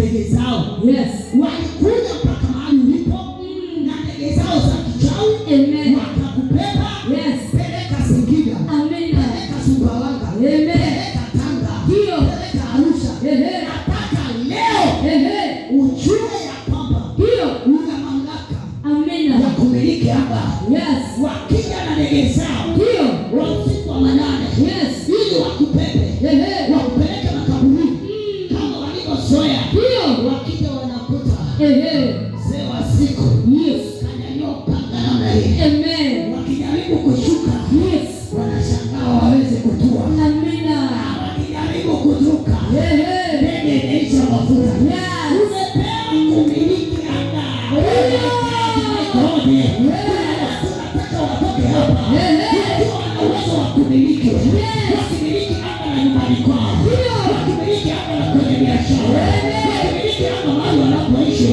ndege zao. Yes. Walikuja mpaka mahali ulipo na ndege zao za kichawi. Amen. Wakakubeba. Yes. Peleka Singida. Amen. Peleka Sumbawanga. Amen. Peleka Tanga. Ndio. Peleka Arusha. Nataka leo ujue ya kwamba ndio una mamlaka. Amen. Ya kumiliki anga. Yes. Wakija na ndege zao. Ndio. Usiku wa manane. Yes. Ili wakubebe. Wakupeleke makaburini. Kama walivyozoea. Ndio. Wakija wanakuta. Mzee wa siku. Yes. Kanyanyua panga namna hii. Amen. Wakijaribu kushuka. Yes. Wanashangaa waweze kutua. Amen. Wakijaribu kutoka. Ndege inaisha mafuta. Yes. Umepewa kumiliki anga. Tunataka watoke hapa. Wakiwa wana uwezo wa kumiliki. Wakimiliki anga na nyumbani kwao. Wakimiliki anga na kwenye biashara. Wakimiliki anga mahali wanapoishi.